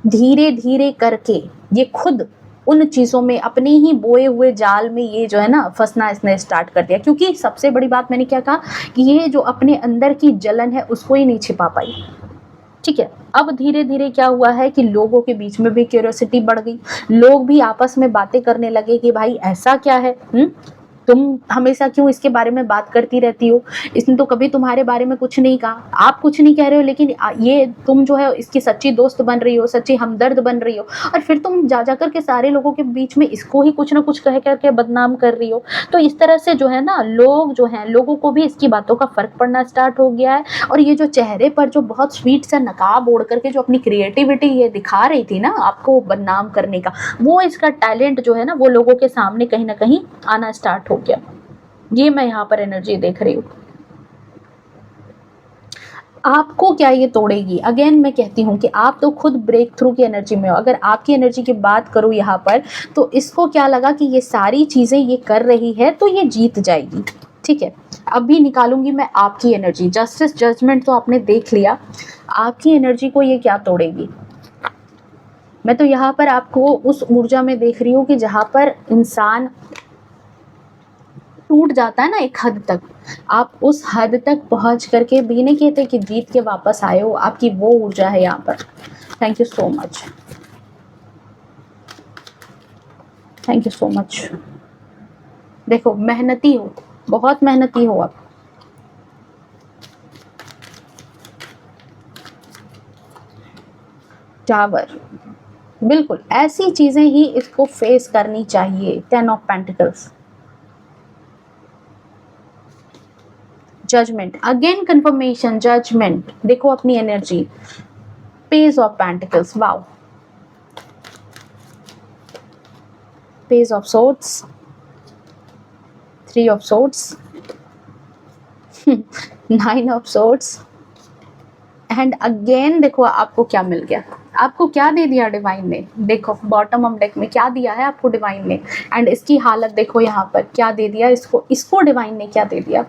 धीरे-धीरे करके ये खुद उन चीज़ों में अपने ही बोए हुए जाल में ये जो है ना फँसना इसने स्टार्ट कर दिया। क्योंकि सबसे बड़ी बात मैंने क्या कहा कि ये जो अपने अंदर की जलन है उसको ही नहीं छिपा पाई। ठीक है? अब धीरे-धीरे क्या हुआ है कि लोगों के बीच में भी क्यूरियोसिटी बढ़ गई। लोग भी आपस में बातें करने लगे कि भाई ऐसा क्या है? तुम हमेशा क्यों इसके बारे में बात करती रहती हो? इसने तो कभी तुम्हारे बारे में कुछ नहीं कहा। आप कुछ नहीं कह रहे हो, लेकिन ये तुम जो है इसकी सच्ची दोस्त बन रही हो, सच्ची हमदर्द बन रही हो, और फिर तुम जा कर के सारे लोगों के बीच में इसको ही कुछ ना कुछ कह कर के बदनाम कर रही हो। तो इस तरह से जो है ना लोग जो हैं, लोगों को भी इसकी बातों का फ़र्क पड़ना स्टार्ट हो गया है। और ये जो चेहरे पर जो बहुत स्वीट सा नकाब ओढ़ कर के जो अपनी क्रिएटिविटी ये दिखा रही थी ना आपको बदनाम करने का, वो इसका टैलेंट जो है ना वो लोगों के सामने कहीं न कहीं आना स्टार्ट हो गया। ये मैं यहाँ पर एनर्जी देख रही हूँ। आपको क्या ये तोड़ेगी? अगेन मैं कहती हूँ कि आप तो खुद ब्रेक थ्रू की एनर्जी में हो। अगर आपकी एनर्जी की बात करूँ यहाँ पर, तो इसको क्या लगा कि ये सारी चीज़ें ये कर रही है तो ये जीत जाएगी। ठीक है? अभी निकालूंगी मैं आपकी एनर्जी। जस्टिस जजमेंट तो आपने देख लिया, आपकी एनर्जी को ये क्या तोड़ेगी? मैं तो यहाँ पर आपको उस ऊर्जा में देख रही हूँ कि जहाँ पर इंसान टूट जाता है ना एक हद तक, आप उस हद तक पहुंच करके भी नहीं कहते कि जीत के वापस आए हो। आपकी वो ऊर्जा है यहाँ पर। Thank you so much, thank you so much. देखो मेहनती हो, बहुत मेहनती हो आप। टावर, बिल्कुल ऐसी चीजें ही इसको फेस करनी चाहिए। 10 of pentacles, judgement, again confirmation, judgement. देखो अपनी energy, page of pentacles, wow, page of swords, 3 of swords, 9 of swords, and again देखो आपको क्या मिल गया। आपको क्या दे दिया डिवाइन ने? देखो बॉटम ऑफ डेक में क्या दिया है आपको डिवाइन ने, एंड इसकी हालत देखो यहाँ पर क्या दे दिया इसको डिवाइन ने क्या दे दिया।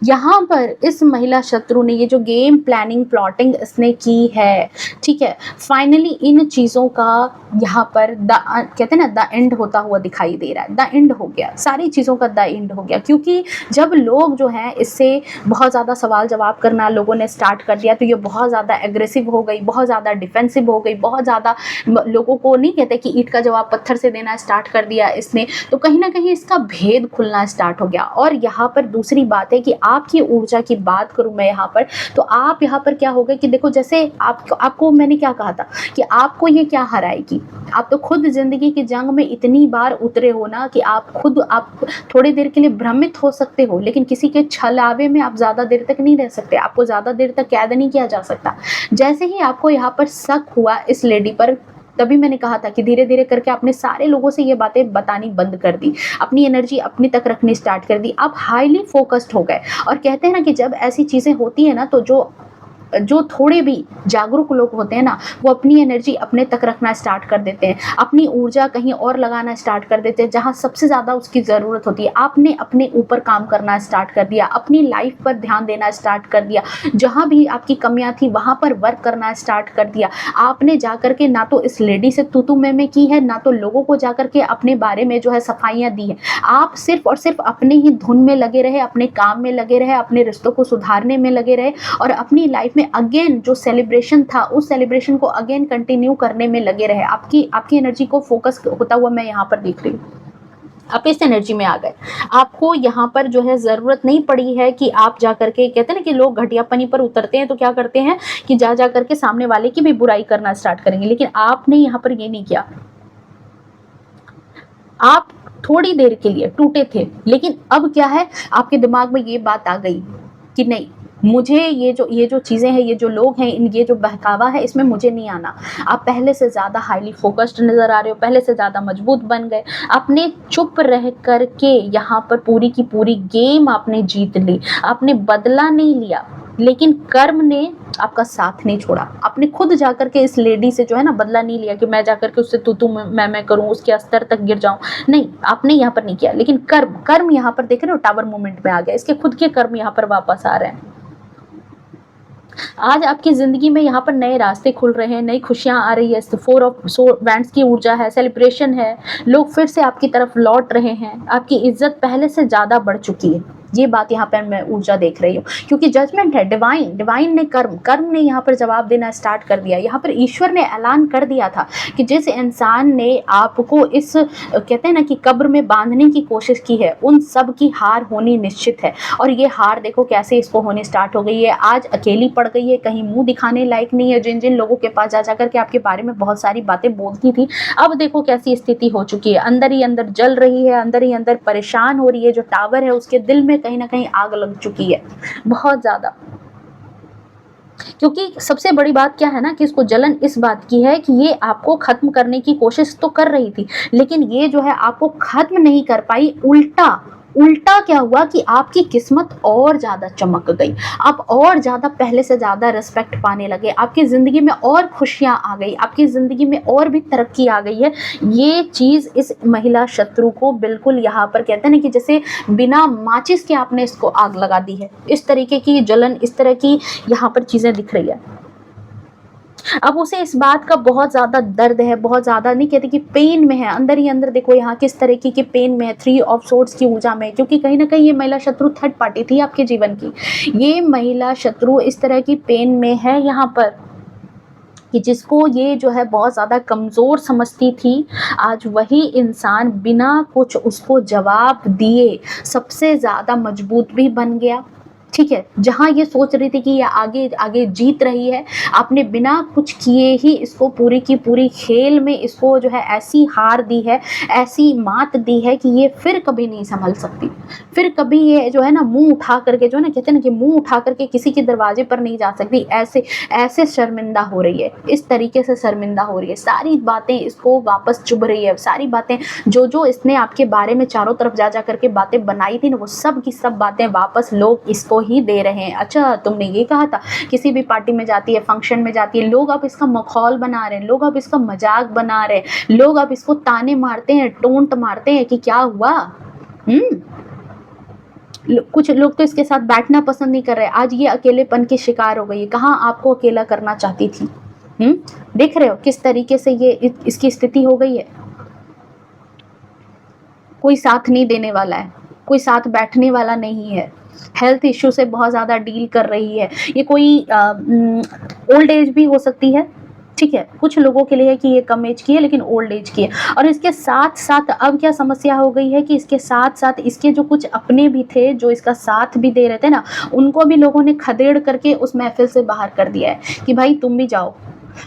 यहाँ पर इस महिला शत्रु ने ये जो गेम प्लानिंग प्लॉटिंग इसने की है, ठीक है, फाइनली इन चीज़ों का यहाँ पर कहते हैं ना द एंड होता हुआ दिखाई दे रहा है। द एंड हो गया, सारी चीज़ों का द एंड हो गया। क्योंकि जब लोग जो हैं इससे बहुत ज़्यादा सवाल जवाब करना लोगों ने स्टार्ट कर दिया, तो ये बहुत ज़्यादा एग्रेसिव हो गई, बहुत ज़्यादा डिफेंसिव हो गई, बहुत ज़्यादा लोगों को नहीं कहते कि ईंट का जवाब पत्थर से देना स्टार्ट कर दिया इसने। तो कहीं ना कहीं इसका भेद खुलना स्टार्ट हो गया। और यहाँ पर दूसरी बात है कि आपकी ऊर्जा की बात करूं मैं यहाँ पर, तो आप यहाँ पर क्या होगा कि देखो जैसे आपको मैंने क्या कहा था कि आपको ये क्या हराएगी। आप तो खुद जिंदगी की जंग में इतनी बार उतरे हो ना कि आप थोड़ी देर के लिए भ्रमित हो सकते हो, लेकिन किसी के छलावे में आप ज़्यादा देर तक नहीं रह सकते। आपको ज़्यादा देर तक कैद नहीं किया जा सकता। जैसे ही आपको यहाँ पर शक हुआ इस लेडी पर, तभी मैंने कहा था कि धीरे धीरे करके आपने सारे लोगों से ये बातें बतानी बंद कर दी, अपनी एनर्जी अपनी तक रखनी स्टार्ट कर दी। आप हाईली फोकस्ड हो गए। और कहते हैं ना कि जब ऐसी चीज़ें होती है ना, तो जो थोड़े भी जागरूक लोग होते हैं ना, वो अपनी एनर्जी अपने तक रखना स्टार्ट कर देते हैं, अपनी ऊर्जा कहीं और लगाना स्टार्ट कर देते हैं जहाँ सबसे ज़्यादा उसकी ज़रूरत होती है। आपने अपने ऊपर काम करना स्टार्ट कर दिया, अपनी लाइफ पर ध्यान देना स्टार्ट कर दिया, जहाँ भी आपकी कमियाँ थी वहाँ पर वर्क करना स्टार्ट कर दिया। आपने जा कर के ना तो इस लेडी से तू मैं की है, ना तो लोगों को जा कर के अपने बारे में जो है सफाइयाँ दी है। आप सिर्फ और सिर्फ अपने ही धुन में लगे रहे, अपने काम में लगे रहे, अपने रिश्तों को सुधारने में लगे रहे, और अपनी लाइफ में अगेन जो सेलिब्रेशन था उस सेलिब्रेशन को अगेन कंटिन्यू करने में लगे रहे। आपकी एनर्जी को फोकस होता हुआ मैं यहाँ पर देख रही हूँ। आप इस एनर्जी में आ गए। आपको यहाँ पर जो है ज़रूरत नहीं पड़ी है कि आप जा करके, कहते हैं ना कि लोग घटियापनी पर उतरते हैं तो क्या करते हैं कि जा करके सामने वाले की भी बुराई करना स्टार्ट करेंगे, लेकिन आपने यहाँ पर ये नहीं किया। आप थोड़ी देर के लिए टूटे थे, लेकिन अब क्या है, आपके दिमाग में ये बात आ गई कि नहीं, मुझे ये जो चीज़ें हैं, ये जो लोग हैं, ये जो बहकावा है, इसमें मुझे नहीं आना। आप पहले से ज़्यादा हाईली फ़ोकस्ड नज़र आ रहे हो, पहले से ज़्यादा मजबूत बन गए। आपने चुप रह कर के यहाँ पर पूरी की पूरी गेम आपने जीत ली। आपने बदला नहीं लिया, लेकिन कर्म ने आपका साथ नहीं छोड़ा। आपने खुद जाकर के इस लेडी से जो है ना बदला नहीं लिया कि मैं जाकर के उससे तू मैं करूँ, उसके स्तर तक गिर जाऊँ। नहीं, आपने यहाँ पर नहीं किया, लेकिन कर्म यहाँ पर देख रहे हो टावर मूवमेंट में आ गया। इसके खुद के कर्म यहाँ पर वापस आ रहे हैं। आज आपकी ज़िंदगी में यहाँ पर नए रास्ते खुल रहे हैं, नई खुशियाँ आ रही है, 4 ऑफ वैंड्स की ऊर्जा है, सेलिब्रेशन है, लोग फिर से आपकी तरफ लौट रहे हैं, आपकी इज्जत पहले से ज़्यादा बढ़ चुकी है। ये बात यहाँ पर मैं ऊर्जा देख रही हूँ, क्योंकि जजमेंट है, डिवाइन ने कर्म ने यहाँ पर जवाब देना स्टार्ट कर दिया। यहाँ पर ईश्वर ने ऐलान कर दिया था कि जिस इंसान ने आपको इस कहते हैं ना कि कब्र में बांधने की कोशिश की है, उन सब की हार होनी निश्चित है। और ये हार देखो कैसे इसको होने स्टार्ट हो गई है। आज अकेली पड़ गई है, कहीं मुंह दिखाने लायक नहीं है। जिन जिन लोगों के पास जा जाकर के आपके बारे में बहुत सारी बातें बोलती थी, अब देखो कैसी स्थिति हो चुकी है। अंदर ही अंदर जल रही है, अंदर ही अंदर परेशान हो रही है। जो टावर है उसके दिल में कहीं ना कहीं आग लग चुकी है, बहुत ज्यादा। क्योंकि सबसे बड़ी बात क्या है ना कि इसको जलन इस बात की है कि ये आपको खत्म करने की कोशिश तो कर रही थी, लेकिन ये जो है आपको खत्म नहीं कर पाई। उल्टा क्या हुआ कि आपकी किस्मत और ज़्यादा चमक गई। आप और ज़्यादा पहले से ज़्यादा रिस्पेक्ट पाने लगे, आपकी ज़िंदगी में और खुशियाँ आ गई, आपकी ज़िंदगी में और भी तरक्की आ गई है। ये चीज़ इस महिला शत्रु को बिल्कुल यहाँ पर कहते हैं ना कि जैसे बिना माचिस के आपने इसको आग लगा दी है। इस तरीके की जलन, इस तरह की यहाँ पर चीज़ें दिख रही है। अब उसे इस बात का बहुत ज़्यादा दर्द है, बहुत ज़्यादा नहीं कहते कि पेन में है, अंदर ही अंदर देखो यहाँ किस तरीके के पेन में है, 3 ऑफ सोर्ड्स की ऊर्जा में। क्योंकि कहीं ना कहीं ये महिला शत्रु थर्ड पार्टी थी आपके जीवन की। ये महिला शत्रु इस तरह की पेन में है यहाँ पर कि जिसको ये जो है बहुत ज़्यादा कमज़ोर समझती थी, आज वही इंसान बिना कुछ उसको जवाब दिए सबसे ज़्यादा मजबूत भी बन गया। ठीक है, जहाँ ये सोच रही थी कि ये आगे आगे जीत रही है, आपने बिना कुछ किए ही इसको पूरी की पूरी खेल में इसको जो है ऐसी हार दी है, ऐसी मात दी है कि ये फिर कभी नहीं संभल सकती। फिर कभी ये जो है ना मुंह उठा करके जो है ना कहते हैं ना कि मुंह उठा करके किसी के दरवाजे पर नहीं जा सकती। ऐसे ऐसे शर्मिंदा हो रही है, इस तरीके से शर्मिंदा हो रही है। सारी बातें इसको वापस चुभ रही है, सारी बातें जो इसने आपके बारे में चारों तरफ जा जा करके बातें बनाई थी ना, वो सब की सब बातें वापस लोग इसको ही दे रहे हैं। अच्छा, तुमने ये कहा था। किसी भी पार्टी में जाती है, फंक्शन में जाती है, लोग अब इसका मखौल बना रहे हैं, लोग अब इसका मजाक बना रहे हैं, लोग अब इसको ताने मारते हैं, टोंट मारते हैं कि क्या हुआ। कुछ लोग तो इसके साथ बैठना पसंद नहीं कर रहे। आज ये अकेलेपन की शिकार हो गई है। कहाँ आपको अकेला करना चाहती थी। देख रहे हो किस तरीके से ये इसकी स्थिति हो गई है। कोई साथ नहीं देने वाला है, कोई साथ बैठने वाला नहीं है। हेल्थ इश्यू से बहुत ज़्यादा डील कर रही है। ये कोई ओल्ड एज भी हो सकती है, ठीक है। कुछ लोगों के लिए है कि ये कम एज की है लेकिन ओल्ड एज की है। और इसके साथ साथ अब क्या समस्या हो गई है कि इसके साथ साथ इसके जो कुछ अपने भी थे, जो इसका साथ भी दे रहे थे ना, उनको भी लोगों ने खदेड़ करके उस महफिल से बाहर कर दिया है कि भाई तुम भी जाओ।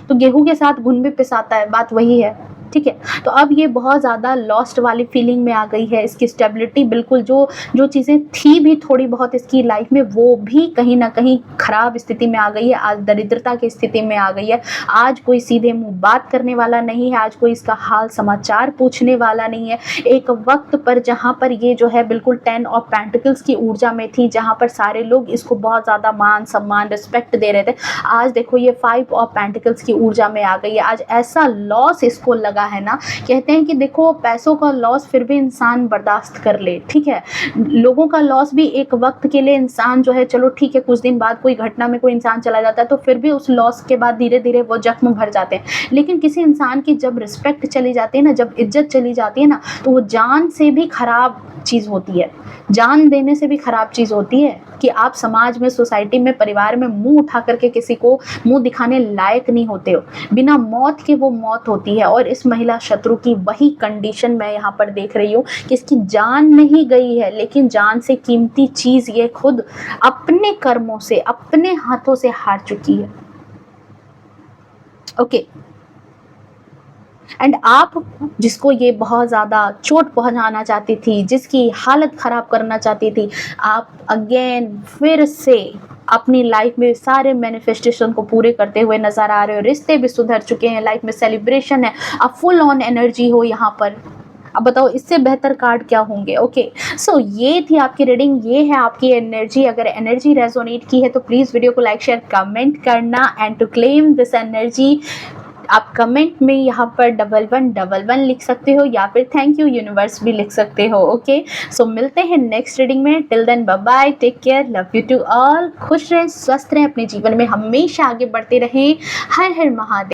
तो गेहूं के साथ घुन भी पिसाता है, बात वही है, ठीक है। तो अब ये बहुत ज़्यादा लॉस्ट वाली फीलिंग में आ गई है। इसकी स्टेबिलिटी बिल्कुल जो चीज़ें थी भी थोड़ी बहुत इसकी लाइफ में, वो भी कहीं ना कहीं ख़राब स्थिति में आ गई है। आज दरिद्रता की स्थिति में आ गई है। आज कोई सीधे मुंह बात करने वाला नहीं है, आज कोई इसका हाल समाचार पूछने वाला नहीं है। एक वक्त पर जहाँ पर ये जो है बिल्कुल 10 ऑफ पेंटिकल्स की ऊर्जा में थी, जहाँ पर सारे लोग इसको बहुत ज़्यादा मान सम्मान रिस्पेक्ट दे रहे थे, आज देखो ये 5 ऑफ पेंटिकल्स की ऊर्जा में आ गई है। आज ऐसा लॉस इसको लगा है ना, कहते हैं कि देखो पैसों का लॉस फिर भी इंसान बर्दाश्त कर ले, ठीक है। लोगों का लॉस भी एक वक्त के लिए इंसान जो है चलो ठीक है, कुछ दिन बाद कोई घटना में कोई इंसान चला जाता है तो फिर भी उस लॉस के बाद धीरे धीरे वो जख्म भर जाते हैं। लेकिन किसी इंसान की जब रिस्पेक्ट चली जाती है ना, जब इज्जत चली जाती है ना, तो वो जान से भी खराब चीज़ होती है, जान देने से भी खराब चीज़ होती है कि आप समाज में, सोसाइटी में, परिवार में मुंह उठा करके किसी को मुंह दिखाने लायक नहीं होते हो। बिना मौत के वो मौत होती है। और इस महिला शत्रु की वही कंडीशन मैं यहाँ पर देख रही हूँ कि इसकी जान नहीं गई है, लेकिन जान से कीमती चीज़ ये खुद अपने कर्मों से, अपने हाथों से हार चुकी है। ओके। एंड आप जिसको ये बहुत ज़्यादा चोट पहुंचाना चाहती थी, जिसकी हालत ख़राब करना चाहती थी, आप अगेन फिर से अपनी लाइफ में सारे मैनिफेस्टेशन को पूरे करते हुए नज़र आ रहे हो, रिश्ते भी सुधर चुके हैं, लाइफ में सेलिब्रेशन है, अब फुल ऑन एनर्जी हो यहाँ पर। अब बताओ इससे बेहतर कार्ड क्या होंगे। ओके, सो ये थी आपकी रीडिंग, ये है आपकी एनर्जी। अगर एनर्जी रेजोनेट की है तो प्लीज़ वीडियो को लाइक शेयर कमेंट करना। And to claim this energy आप कमेंट में यहाँ पर 1111 लिख सकते हो या फिर थैंक यू यूनिवर्स भी लिख सकते हो। ओके, सो मिलते हैं नेक्स्ट रीडिंग में। Till then bye bye, take care, love you to all. खुश रहें, स्वस्थ रहें, अपने जीवन में हमेशा आगे बढ़ते रहें। हर हर महादेव।